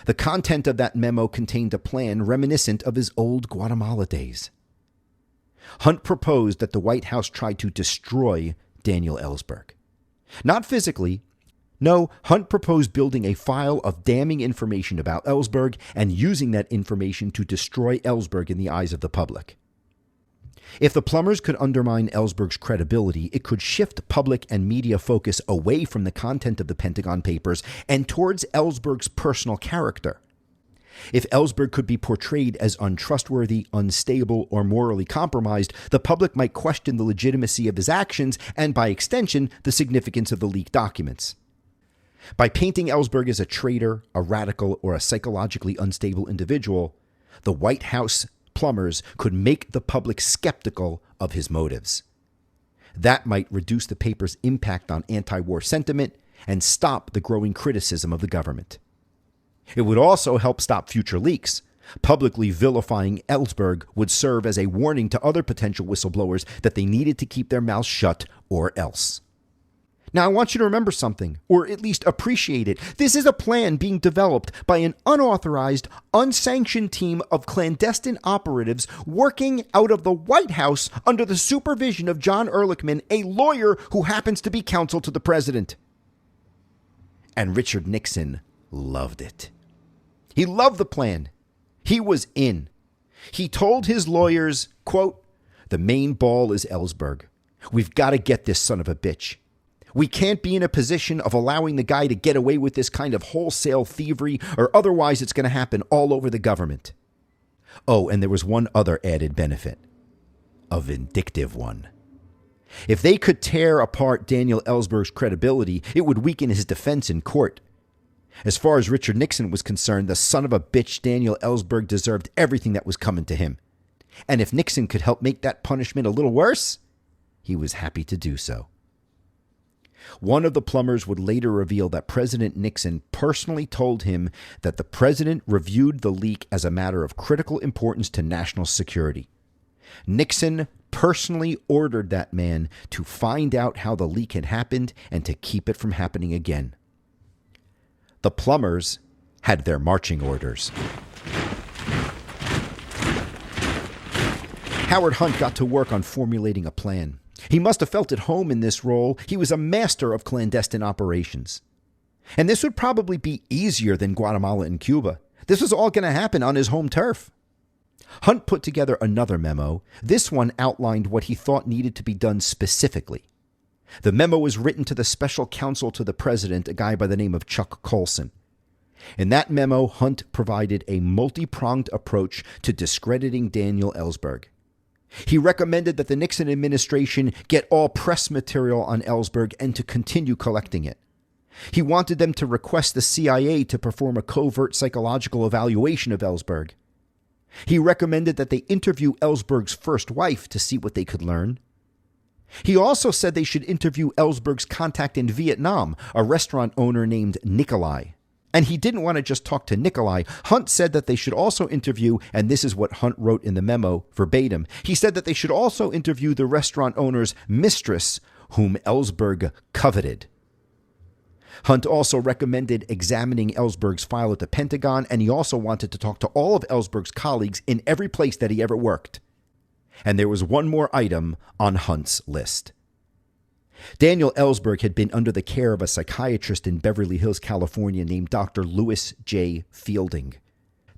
The content of that memo contained a plan reminiscent of his old Guatemala days. Hunt proposed that the White House try to destroy Daniel Ellsberg. Not physically. No, Hunt proposed building a file of damning information about Ellsberg and using that information to destroy Ellsberg in the eyes of the public. If the plumbers could undermine Ellsberg's credibility, it could shift public and media focus away from the content of the Pentagon Papers and towards Ellsberg's personal character. If Ellsberg could be portrayed as untrustworthy, unstable, or morally compromised, the public might question the legitimacy of his actions and, by extension, the significance of the leaked documents. By painting Ellsberg as a traitor, a radical, or a psychologically unstable individual, the White House plumbers could make the public skeptical of his motives. That might reduce the paper's impact on anti-war sentiment and stop the growing criticism of the government. It would also help stop future leaks. Publicly vilifying Ellsberg would serve as a warning to other potential whistleblowers that they needed to keep their mouths shut or else. Now, I want you to remember something, or at least appreciate it. This is a plan being developed by an unauthorized, unsanctioned team of clandestine operatives working out of the White House under the supervision of John Ehrlichman, a lawyer who happens to be counsel to the president. And Richard Nixon loved it. He loved the plan. He was in. He told his lawyers, quote, "The main ball is Ellsberg. We've got to get this son of a bitch. We can't be in a position of allowing the guy to get away with this kind of wholesale thievery, or otherwise it's going to happen all over the government." Oh, and there was one other added benefit. A vindictive one. If they could tear apart Daniel Ellsberg's credibility, it would weaken his defense in court. As far as Richard Nixon was concerned, the son of a bitch Daniel Ellsberg deserved everything that was coming to him. And if Nixon could help make that punishment a little worse, he was happy to do so. One of the plumbers would later reveal that President Nixon personally told him that the president reviewed the leak as a matter of critical importance to national security. Nixon personally ordered that man to find out how the leak had happened and to keep it from happening again. The plumbers had their marching orders. Howard Hunt got to work on formulating a plan. He must have felt at home in this role. He was a master of clandestine operations. And this would probably be easier than Guatemala and Cuba. This was all going to happen on his home turf. Hunt put together another memo. This one outlined what he thought needed to be done specifically. The memo was written to the special counsel to the president, a guy by the name of Chuck Colson. In that memo, Hunt provided a multi-pronged approach to discrediting Daniel Ellsberg. He recommended that the Nixon administration get all press material on Ellsberg and to continue collecting it. He wanted them to request the CIA to perform a covert psychological evaluation of Ellsberg. He recommended that they interview Ellsberg's first wife to see what they could learn. He also said they should interview Ellsberg's contact in Vietnam, a restaurant owner named Nikolai. And he didn't want to just talk to Nikolai. Hunt said that they should also interview, and this is what Hunt wrote in the memo verbatim, he said that they should also interview the restaurant owner's mistress, whom Ellsberg coveted. Hunt also recommended examining Ellsberg's file at the Pentagon, and he also wanted to talk to all of Ellsberg's colleagues in every place that he ever worked. And there was one more item on Hunt's list. Daniel Ellsberg had been under the care of a psychiatrist in Beverly Hills, California named Dr. Louis J. Fielding.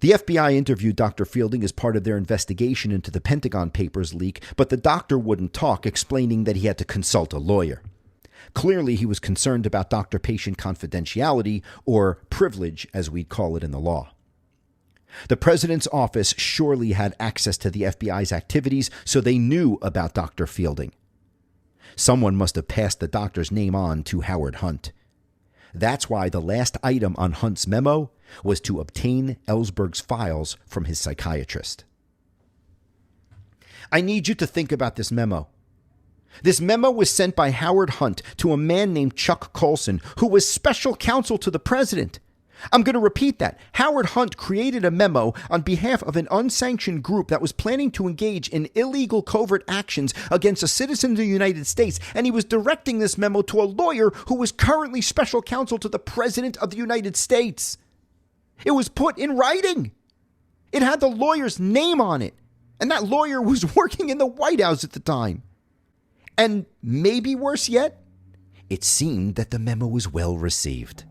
The FBI interviewed Dr. Fielding as part of their investigation into the Pentagon Papers leak, but the doctor wouldn't talk, explaining that he had to consult a lawyer. Clearly, he was concerned about doctor-patient confidentiality, or privilege, as we'd call it in the law. The president's office surely had access to the FBI's activities, so they knew about Dr. Fielding. Someone must have passed the doctor's name on to Howard Hunt. That's why the last item on Hunt's memo was to obtain Ellsberg's files from his psychiatrist. I need you to think about this memo. This memo was sent by Howard Hunt to a man named Chuck Colson, who was special counsel to the president. I'm going to repeat that. Howard Hunt created a memo on behalf of an unsanctioned group that was planning to engage in illegal covert actions against a citizen of the United States, and he was directing this memo to a lawyer who was currently special counsel to the President of the United States. It was put in writing. It had the lawyer's name on it, and that lawyer was working in the White House at the time. And maybe worse yet, it seemed that the memo was well received.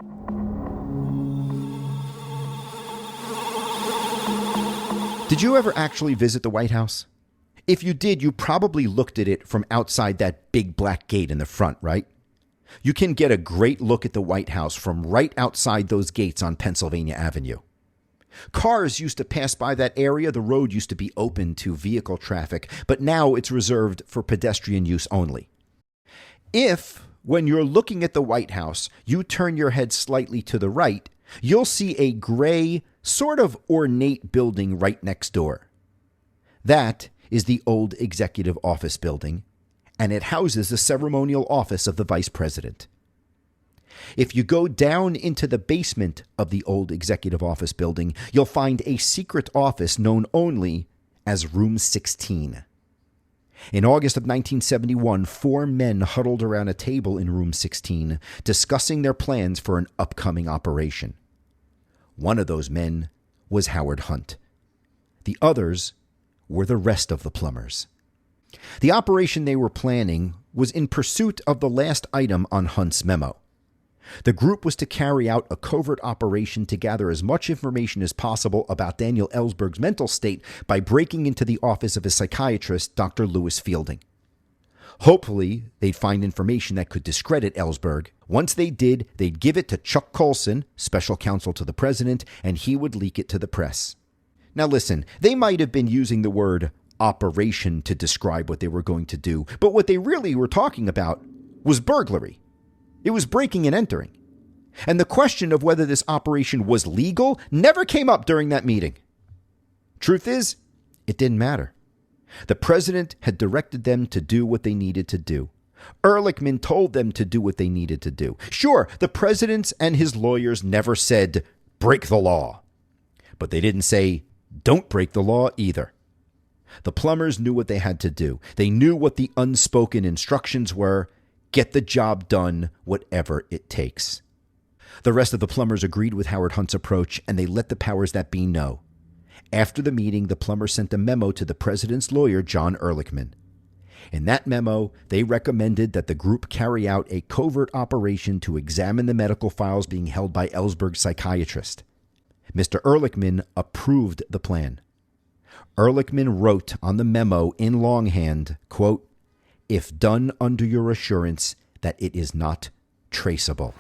Did you ever actually visit the White House? If you did, you probably looked at it from outside that big black gate in the front, right? You can get a great look at the White House from right outside those gates on Pennsylvania Avenue. Cars used to pass by that area. The road used to be open to vehicle traffic, but now it's reserved for pedestrian use only. If, when you're looking at the White House, you turn your head slightly to the right, you'll see a gray, sort of ornate building right next door. That is the old Executive Office building, and it houses the ceremonial office of the Vice President. If you go down into the basement of the old Executive Office building, you'll find a secret office known only as Room 16. In August of 1971, 4 men huddled around a table in Room 16, discussing their plans for an upcoming operation. One of those men was Howard Hunt. The others were the rest of the plumbers. The operation they were planning was in pursuit of the last item on Hunt's memo. The group was to carry out a covert operation to gather as much information as possible about Daniel Ellsberg's mental state by breaking into the office of his psychiatrist, Dr. Louis Fielding. Hopefully, they'd find information that could discredit Ellsberg. Once they did, they'd give it to Chuck Colson, special counsel to the president, and he would leak it to the press. Now listen, they might have been using the word operation to describe what they were going to do, but what they really were talking about was burglary. It was breaking and entering. And the question of whether this operation was legal never came up during that meeting. Truth is, it didn't matter. The president had directed them to do what they needed to do. Ehrlichman told them to do what they needed to do. Sure, the president and his lawyers never said, break the law. But they didn't say, don't break the law either. The plumbers knew what they had to do. They knew what the unspoken instructions were. Get the job done, whatever it takes. The rest of the plumbers agreed with Howard Hunt's approach, and they let the powers that be know. After the meeting, the plumber sent a memo to the president's lawyer, John Ehrlichman. In that memo, they recommended that the group carry out a covert operation to examine the medical files being held by Ellsberg's psychiatrist. Mr. Ehrlichman approved the plan. Ehrlichman wrote on the memo in longhand, quote, "If done under your assurance that it is not traceable."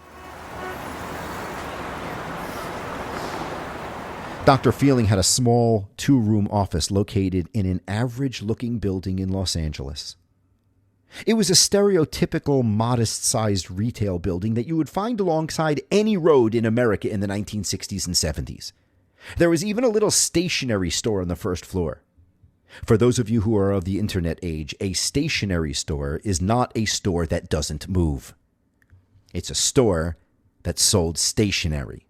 Dr. Fielding had a small two-room office located in an average-looking building in Los Angeles. It was a stereotypical, modest-sized retail building that you would find alongside any road in America in the 1960s and 70s. There was even a little stationery store on the first floor. For those of you who are of the internet age, a stationery store is not a store that doesn't move. It's a store that sold stationery.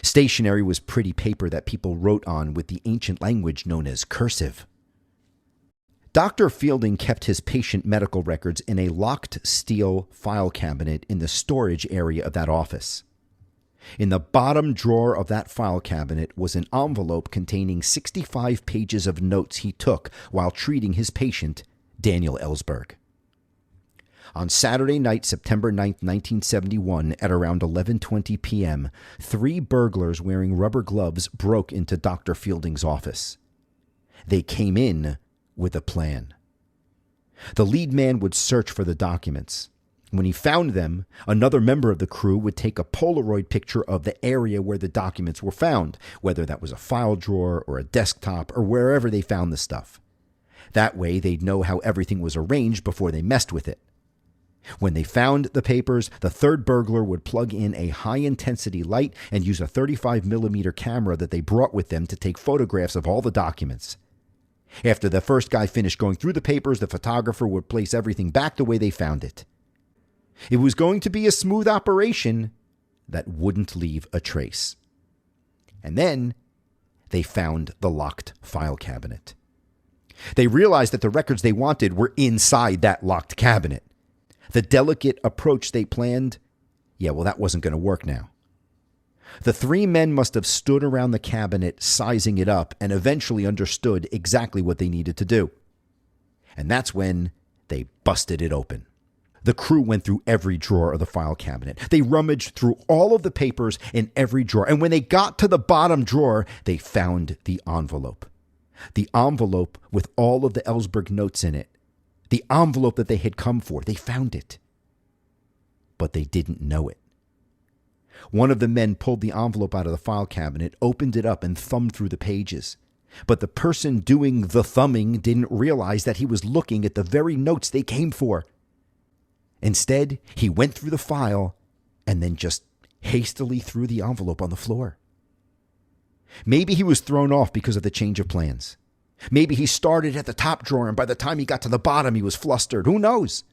Stationery was pretty paper that people wrote on with the ancient language known as cursive. Dr. Fielding kept his patient medical records in a locked steel file cabinet in the storage area of that office. In the bottom drawer of that file cabinet was an envelope containing 65 pages of notes he took while treating his patient, Daniel Ellsberg. On Saturday night, September 9, 1971, at around 11:20 p.m., 3 burglars wearing rubber gloves broke into Dr. Fielding's office. They came in with a plan. The lead man would search for the documents. When he found them, another member of the crew would take a Polaroid picture of the area where the documents were found, whether that was a file drawer or a desktop or wherever they found the stuff. That way, they'd know how everything was arranged before they messed with it. When they found the papers, the third burglar would plug in a high-intensity light and use a 35mm camera that they brought with them to take photographs of all the documents. After the first guy finished going through the papers, the photographer would place everything back the way they found it. It was going to be a smooth operation that wouldn't leave a trace. And then they found the locked file cabinet. They realized that the records they wanted were inside that locked cabinet. The delicate approach they planned, that wasn't going to work now. The 3 men must have stood around the cabinet sizing it up and eventually understood exactly what they needed to do. And that's when they busted it open. The crew went through every drawer of the file cabinet. They rummaged through all of the papers in every drawer. And when they got to the bottom drawer, they found the envelope. The envelope with all of the Ellsberg notes in it. The envelope that they had come for. They found it. But they didn't know it. One of the men pulled the envelope out of the file cabinet, opened it up, and thumbed through the pages. But the person doing the thumbing didn't realize that he was looking at the very notes they came for. Instead, he went through the file and then just hastily threw the envelope on the floor. Maybe he was thrown off because of the change of plans. Maybe he started at the top drawer and by the time he got to the bottom, he was flustered. Who knows?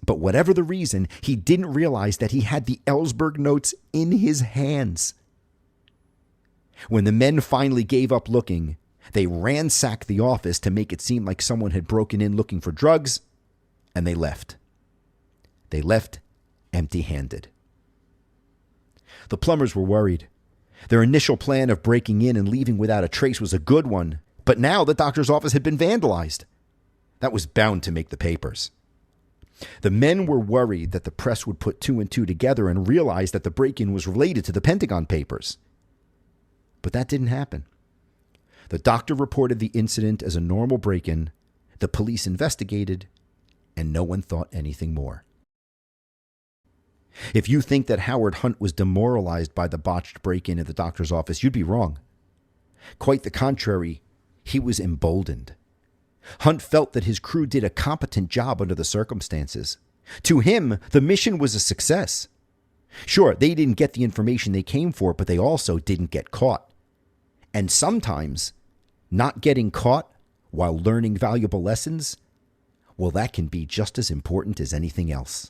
But whatever the reason, he didn't realize that he had the Ellsberg notes in his hands. When the men finally gave up looking, they ransacked the office to make it seem like someone had broken in looking for drugs, and they left. They left empty-handed. The plumbers were worried. Their initial plan of breaking in and leaving without a trace was a good one, but now the doctor's office had been vandalized. That was bound to make the papers. The men were worried that the press would put 2 and 2 together and realize that the break-in was related to the Pentagon Papers. But that didn't happen. The doctor reported the incident as a normal break-in, the police investigated, and no one thought anything more. If you think that Howard Hunt was demoralized by the botched break-in at the doctor's office, you'd be wrong. Quite the contrary, he was emboldened. Hunt felt that his crew did a competent job under the circumstances. To him, the mission was a success. Sure, they didn't get the information they came for, but they also didn't get caught. And sometimes, not getting caught while learning valuable lessons, that can be just as important as anything else.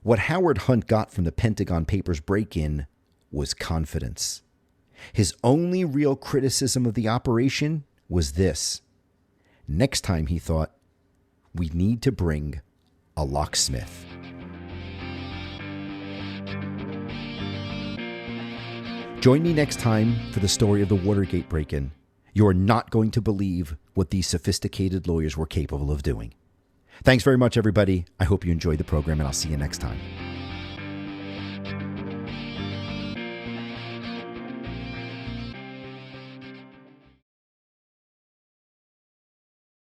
What Howard Hunt got from the Pentagon Papers break-in was confidence. His only real criticism of the operation was this. Next time, he thought, we need to bring a locksmith. Join me next time for the story of the Watergate break-in. You're not going to believe what these sophisticated lawyers were capable of doing. Thanks very much, everybody. I hope you enjoyed the program, and I'll see you next time.